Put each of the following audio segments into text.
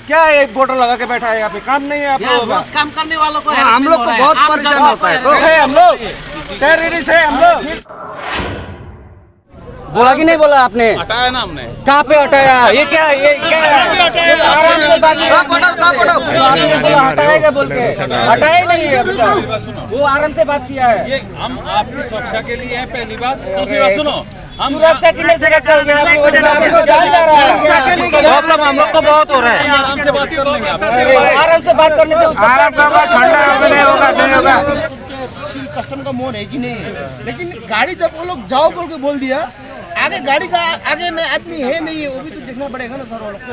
क्या एक बोतल लगा के बैठा है यहाँ पे? काम नहीं है आप लोगों का? काम करने वालों को हम लोग को बहुत परेशान होता है। हम लोग टेररिस्ट है हम लोग। बोला कि नहीं बोला आपने? हटाया ना हमने। कहाँ पे हटाया? ये क्या है? आराम से बात आपने बोला हटाएगा बोल के, हटाया ही नहीं है अभी तक। वो आराम से बात किया है। ये हम आपकी सुरक्षा के लिए है, पहली बात। दूसरी बात सुनो, हम सुरक्षा की नहीं से चल रहे हैं, आपको जान जा रहा है। प्रॉब्लम हम लोग को बहुत हो रहा है। आराम से बात कर लेंगे आप। आराम से बात करने से आराम का ठंडा नहीं होगा। कस्टम का मोड़ है कि नहीं है, लेकिन गाड़ी जब वो लोग जाओ बोल के बोल दिया, आगे गाड़ी का आगे में आदमी है नहीं है, वो भी तो देखना पड़ेगा ना सर वो लोग को।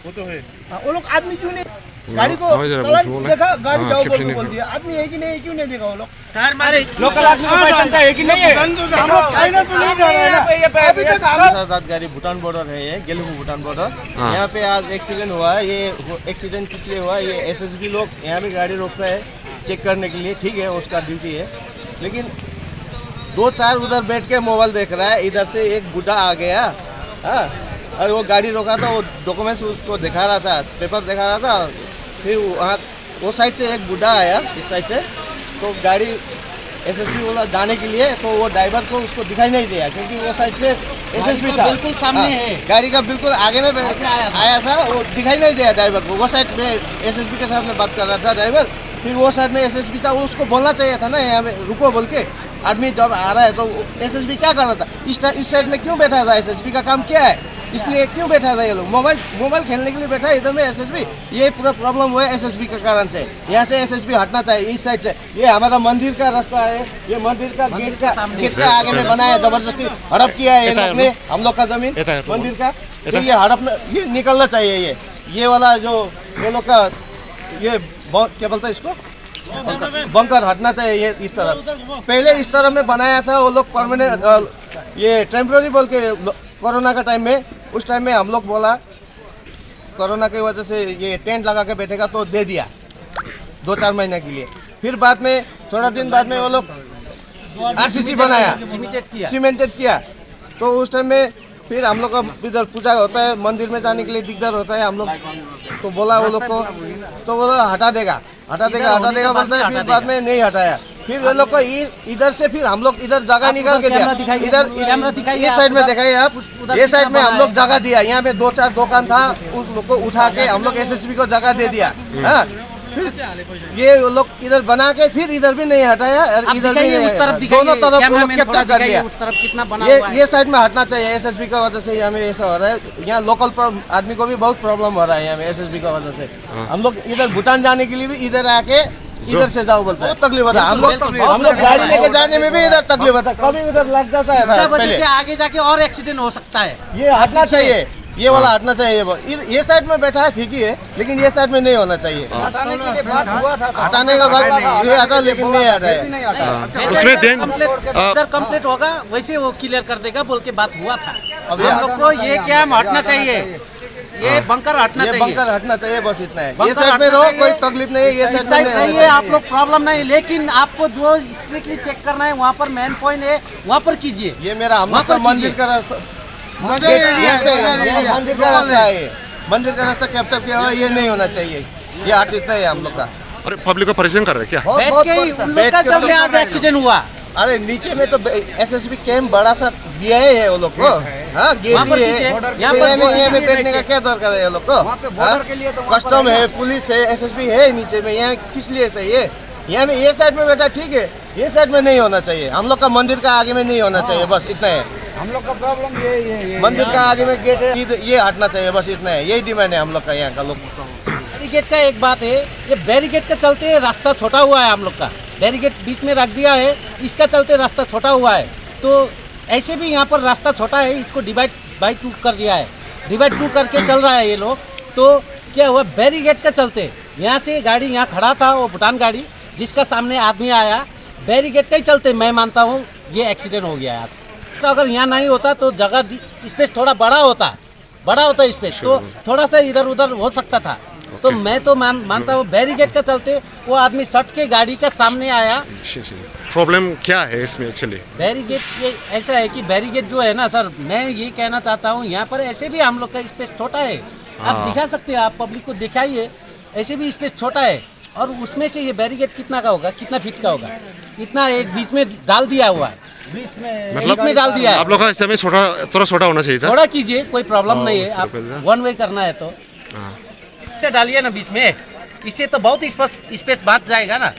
वो तो है, वो लोग आदमी क्यों नहीं गाड़ी को चला देखा, गाड़ी जाओ बोल के बोल दिया, आदमी है कि नहीं, क्यों नहीं देखा वो लोग? लोकल आदमी को पहचानता है कि नहीं है? हम लोग चाइना तो नहीं जा रहे हैं अभी तक। साथ गाड़ी भूटान बॉर्डर है, ये गेलहू भूटान बॉर्डर। यहाँ पे आज एक्सीडेंट हुआ है। ये एक्सीडेंट किस लिए हुआ है? ये एसएसबी लोग यहाँ पे गाड़ी रोकता है चेक करने के लिए, ठीक है, उसका ड्यूटी है। लेकिन 2-4 उधर बैठ के मोबाइल देख रहा है, इधर से एक बूढ़ा आ गया, हाँ, और वो गाड़ी रोका था, वो डॉक्यूमेंट्स उसको दिखा रहा था, पेपर दिखा रहा था। फिर वहाँ वो साइड से एक बूढ़ा आया इस साइड से, तो गाड़ी एसएसबी वाला जाने के लिए, तो वो ड्राइवर को उसको दिखाई नहीं दिया, क्योंकि वो साइड से एसएसबी था, बिल्कुल सामने है, गाड़ी का बिल्कुल आगे में आया था, वो दिखाई नहीं दिया ड्राइवर को। वो साइड में एसएसबी के साथ में बात कर रहा था ड्राइवर, फिर वो साइड में एसएसबी था, वो उसको बोलना चाहिए था ना यहाँ पे रुको बोल के। आदमी जब आ रहा है तो एसएसबी क्या कर रहा था? इस साइड में क्यों बैठा था? एसएसबी का काम क्या है? इसलिए क्यों बैठा था ये लोग? मोबाइल खेलने के लिए बैठा है इधर में एसएसबी। ये पूरा प्रॉब्लम हुआ है एसएसबी के कारण से। यहाँ से एसएसबी हटना चाहिए इस साइड से। ये हमारा मंदिर का रास्ता है, ये मंदिर का गेट का आगे में बनाया, जबरदस्ती हड़प किया है इन्होंने हम लोग का जमीन मंदिर का। तो ये हड़प ये निकलना चाहिए। ये वाला जो ये लोग का ये क्या बोलता है इसको, बंकर हटना चाहिए। ये इस तरह पहले इस तरह में बनाया था वो लोग परमानेंट, ये टेम्पररी बोल के कोरोना का टाइम में, उस टाइम में हम लोग बोला कोरोना की वजह से ये टेंट लगा के बैठेगा, तो दे दिया 2-4 महीने के लिए। फिर बाद में थोड़ा दिन बाद में वो लोग आरसीसी बनाया, सीमेंटेड किया, तो उस टाइम में फिर हम लोग का इधर पूजा होता है, मंदिर में जाने के लिए दिक्कत होता है हम लोग, तो बोला वो लोग को, तो वो हटा देगा बोलता है। फिर बाद में नहीं हटाया, फिर ये लोग को इधर से फिर हम लोग इधर जगह निकाल के दिया। इधर इस साइड में दिखाइए आप, ये साइड में हम लोग जगह दिया। यहाँ पे 2-4 दुकान था, उस लोग को उठा के हम लोग एसएसबी को जगह दे दिया। हाँ, फिर ये लोग इधर बना के फिर इधर भी नहीं हटाया, इधर भी दोनों तरफ लोग कैप्चर कर लिया। ये साइड में हटना चाहिए एसएसबी की वजह से हमें ऐसा हो रहा है। यहाँ लोकल आदमी को भी बहुत प्रॉब्लम हो रहा है यहाँ में एसएसबी की वजह से। हम लोग इधर भूटान जाने के लिए भी इधर आके इधर से जाओ बोलता है, तकलीफ होता है। हम लोग गाड़ी लेके जाने में भी इधर तकलीफ होता है, कभी उधर लग जाता है। इसका वजह से आगे जाके और एक्सीडेंट हो सकता है। ये हटना चाहिए, ये वाला हटना चाहिए। ये साइड में बैठा है ठीक ही है, लेकिन ये साइड में नहीं होना चाहिए। हटाने के लिए बात हुआ था, हटाने का बात ये हटा, लेकिन नहीं हटा है। उसमें इधर कंप्लीट होगा वैसे वो क्लियर कर देगा बोल के बात हुआ था। अब हम लोग को ये क्या हटना चाहिए, ये बंकर हटना चाहिए, बंकर हटना चाहिए, बस इतना है। ये साइड में रहो, कोई तकलीफ नहीं है, ये साइड में नहीं है, आप लोग प्रॉब्लम नहीं, लेकिन आपको जो स्ट्रिक्टली चेक करना है वहाँ पर मेन पॉइंट है, वहाँ पर कीजिए। ये मेरा हम लोग का मंदिर का रास्ता, मंदिर का रास्ता है, मंदिर का रास्ता कैप्चर किया हुआ, ये नहीं होना चाहिए। ये आठ इतना है हम लोग का। अरे पब्लिक को परेशान कर रहे हैं क्या? बैठ के ही उन लोग का चलते आज एक्सीडेंट हुआ। अरे नीचे में तो एसएसबी कैंप बड़ा सा दिया है वो लोग को, हाँ, गेट भी है, यहाँ में बैठने का क्या दरकार है ये लोग को? कस्टम है, पुलिस है, एसएसबी है नीचे में, यहाँ किस लिए चाहिए? यहाँ में ये साइड में बैठा ठीक है, ये साइड में नहीं होना चाहिए। हम लोग का मंदिर का आगे में नहीं होना चाहिए, बस इतना है। हम लोग का प्रॉब्लम ये मंदिर का आगे में गेट है, ये हटना चाहिए, बस इतना है। यही डिमांड है हम लोग का यहाँ का लोग। बैरिकेड का एक बात है, ये बैरिकेड के चलते रास्ता छोटा हुआ है हम लोग का, बैरिकेड बीच में रख दिया है, इसका चलते रास्ता छोटा हुआ है। तो ऐसे भी यहाँ पर रास्ता छोटा है, इसको डिवाइड बाई 2 कर दिया है, डिवाइड 2 करके चल रहा है ये लोग। तो क्या हुआ, बैरिकेड का चलते यहाँ से गाड़ी यहाँ खड़ा था, वो भूटान गाड़ी जिसका सामने आदमी आया, बैरिकेड का ही चलते मैं मानता हूँ ये एक्सीडेंट हो गया आज। तो अगर यहाँ नहीं होता तो जगह स्पेस थोड़ा बड़ा होता स्पेस, तो थोड़ा सा इधर उधर हो सकता था। तो मैं तो मानता हूँ बैरिकेड का चलते वो आदमी सट के गाड़ी का सामने आया। प्रॉब्लम क्या है इसमें एक्चुअली? बैरिकेड ये ऐसा है कि बैरिकेड जो है ना सर, मैं ये कहना चाहता हूँ यहाँ पर ऐसे भी हम लोग का स्पेस छोटा है, आप दिखा सकते हैं, आप पब्लिक को दिखाइए। ऐसे भी स्पेस छोटा है और उसमें से ये बैरिकेड कितना का होगा, कितना फीट का होगा, इतना एक बीच में डाल दिया हुआ है, बीच में डाल दिया है। आप लोग का ऐसे में छोटा थोड़ा छोटा होना चाहिए था। थोड़ा कीजिए, कोई प्रॉब्लम नहीं है। उससे आप पहले। वन वे करना है तो हाँ। डालिए ना बीच में, इससे तो बहुत स्पेस बात जाएगा ना।